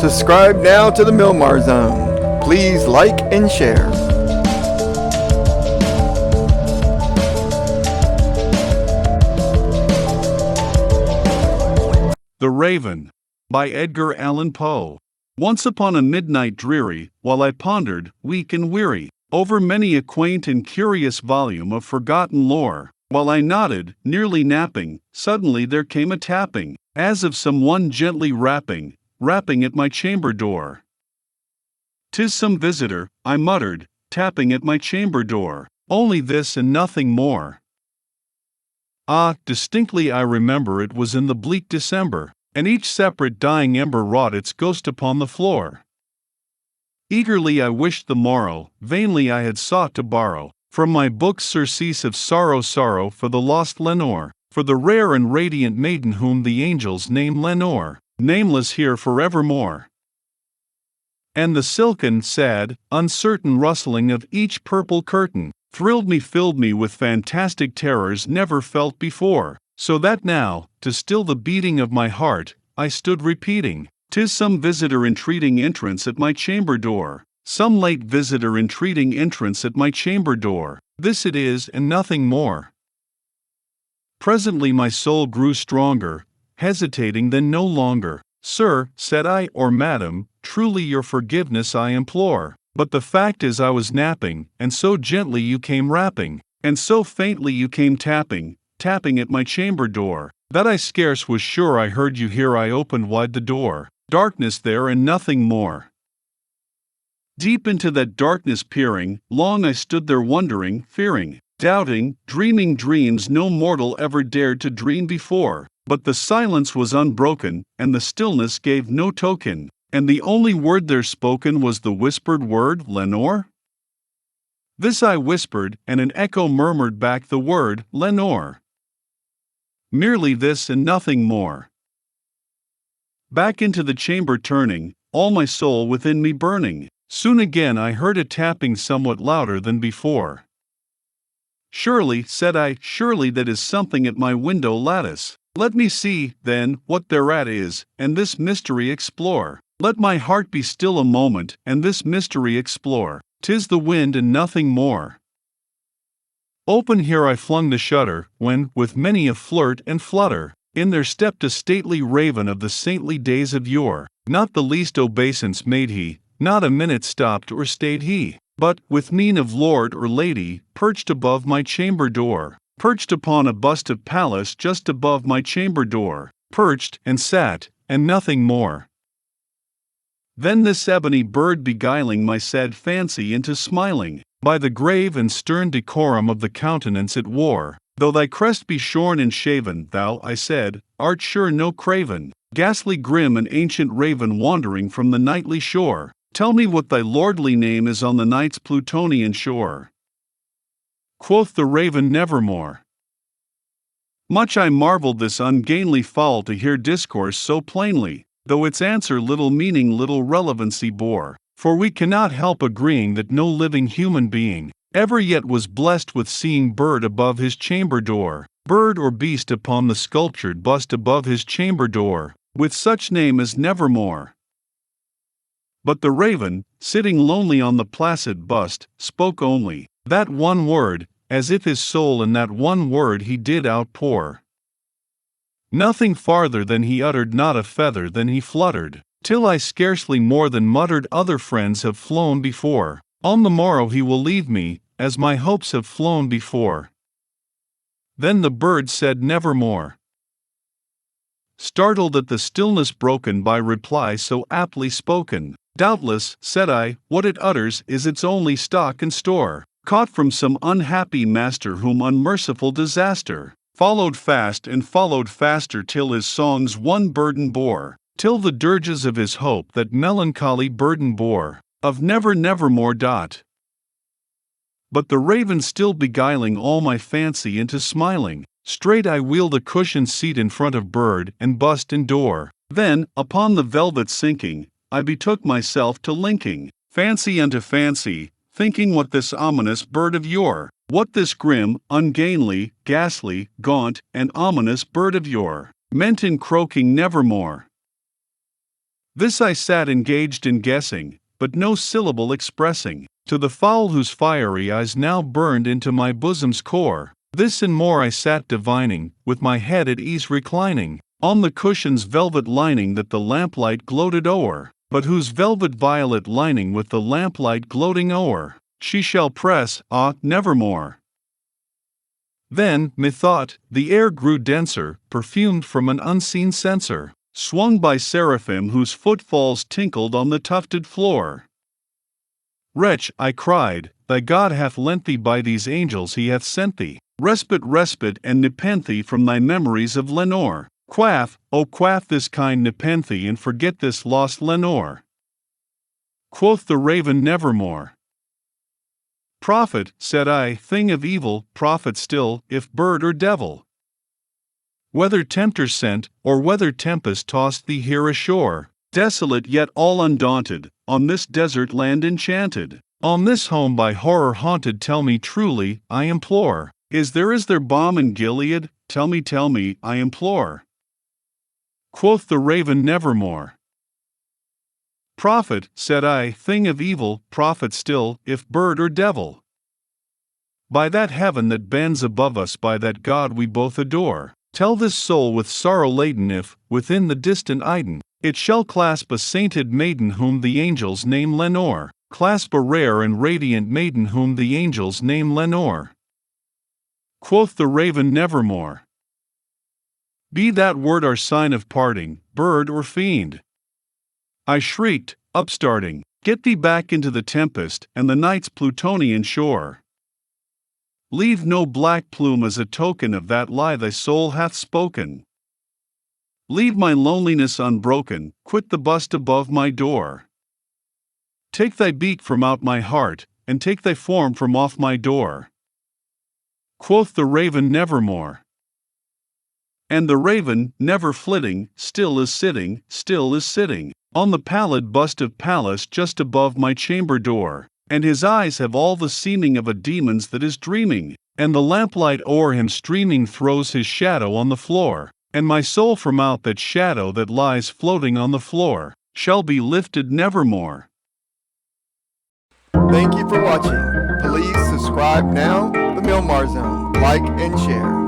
Subscribe now to the Milmar Zone. Please like and share. The Raven, by Edgar Allan Poe. Once upon a midnight dreary, while I pondered, weak and weary, over many a quaint and curious volume of forgotten lore, while I nodded, nearly napping, suddenly there came a tapping, as of some one gently rapping at my chamber door. "'Tis some visitor," I muttered, tapping at my chamber door, "only this and nothing more." Ah, distinctly I remember it was in the bleak December, and each separate dying ember wrought its ghost upon the floor. Eagerly I wished the morrow, vainly I had sought to borrow from my books surcease of sorrow for the lost Lenore, for the rare and radiant maiden whom the angels name Lenore, nameless here forevermore. And the silken, sad, uncertain rustling of each purple curtain filled me with fantastic terrors never felt before, so that now, to still the beating of my heart, I stood repeating, "'Tis some visitor entreating entrance at my chamber door, some late visitor entreating entrance at my chamber door, this it is and nothing more." Presently my soul grew stronger, hesitating then no longer. "Sir," said I, "or madam, truly your forgiveness I implore, but the fact is I was napping, and so gently you came rapping, and so faintly you came tapping at my chamber door, that I scarce was sure I heard you here I opened wide the door, darkness there and nothing more." Deep into that darkness peering, long I stood there wondering, fearing, doubting, dreaming dreams no mortal ever dared to dream before, but the silence was unbroken, and the stillness gave no token, and the only word there spoken was the whispered word, "Lenore?" This I whispered, and an echo murmured back the word, "Lenore." Merely this and nothing more. Back into the chamber turning, all my soul within me burning, soon again I heard a tapping somewhat louder than before. "Surely," said I, "surely that is something at my window lattice. Let me see, then, what thereat is, and this mystery explore. Let my heart be still a moment, and this mystery explore. 'Tis the wind and nothing more." Open here I flung the shutter, when, with many a flirt and flutter, in there stepped a stately raven of the saintly days of yore. Not the least obeisance made he, not a minute stopped or stayed he, but, with mien of lord or lady, perched above my chamber door, perched upon a bust of Pallas just above my chamber door, perched and sat, and nothing more. Then this ebony bird beguiling my sad fancy into smiling, by the grave and stern decorum of the countenance it wore, "Though thy crest be shorn and shaven, thou," I said, "art sure no craven, ghastly grim and ancient raven wandering from the nightly shore. Tell me what thy lordly name is on the night's Plutonian shore." Quoth the raven, "Nevermore." Much I marveled this ungainly fowl to hear discourse so plainly, though its answer little meaning little relevancy bore, for we cannot help agreeing that no living human being ever yet was blessed with seeing bird above his chamber door, bird or beast upon the sculptured bust above his chamber door, with such name as Nevermore. But the raven, sitting lonely on the placid bust, spoke only that one word, as if his soul in that one word he did outpour. Nothing farther than he uttered, not a feather than he fluttered, till I scarcely more than muttered, "Other friends have flown before. On the morrow he will leave me, as my hopes have flown before." Then the bird said, "Nevermore." Startled at the stillness broken by reply so aptly spoken, "Doubtless," said I, "what it utters is its only stock and store, caught from some unhappy master whom unmerciful disaster followed fast and followed faster till his songs one burden bore, till the dirges of his hope that melancholy burden bore, of nevermore. But the raven still beguiling all my fancy into smiling, straight I wheeled a cushioned seat in front of bird and bust and door. Then, upon the velvet sinking, I betook myself to linking fancy unto fancy, thinking what this ominous bird of yore, what this grim, ungainly, ghastly, gaunt, and ominous bird of yore meant in croaking nevermore. This I sat engaged in guessing, but no syllable expressing, to the fowl whose fiery eyes now burned into my bosom's core. This and more I sat divining, with my head at ease reclining, on the cushion's velvet lining that the lamplight gloated o'er, but whose velvet violet lining with the lamplight gloating o'er, she shall press, nevermore. Then, methought, the air grew denser, perfumed from an unseen censer, swung by seraphim whose footfalls tinkled on the tufted floor. Wretch, I cried, thy God hath lent thee by these angels he hath sent thee, respite and nepenthe from thy memories of Lenore. Quaff, oh quaff this kind nepenthe and forget this lost Lenore. Quoth the raven nevermore. Prophet, said I, thing of evil, prophet still, if bird or devil. Whether tempter sent, or whether tempest tossed thee here ashore, desolate yet all undaunted, on this desert land enchanted, on this home by horror haunted, tell me truly, I implore, is there balm in Gilead? Tell me, I implore. Quoth the raven nevermore. Prophet, said I, thing of evil, prophet still, if bird or devil. By that heaven that bends above us, by that God we both adore, tell this soul with sorrow laden if, within the distant Iden, it shall clasp a sainted maiden whom the angels name Lenore, clasp a rare and radiant maiden whom the angels name Lenore. Quoth the raven nevermore. Be that word our sign of parting, bird or fiend. I shrieked, upstarting, get thee back into the tempest and the night's Plutonian shore. Leave no black plume as a token of that lie thy soul hath spoken. Leave my loneliness unbroken, quit the bust above my door. Take thy beak from out my heart, and take thy form from off my door. Quoth the raven nevermore. And the raven, never flitting, still is sitting, on the pallid bust of Pallas just above my chamber door, and his eyes have all the seeming of a demon's that is dreaming, and the lamplight o'er him streaming throws his shadow on the floor, and my soul from out that shadow that lies floating on the floor, shall be lifted nevermore. Thank you for watching. Please subscribe now, The Milmar Zone. Like and share.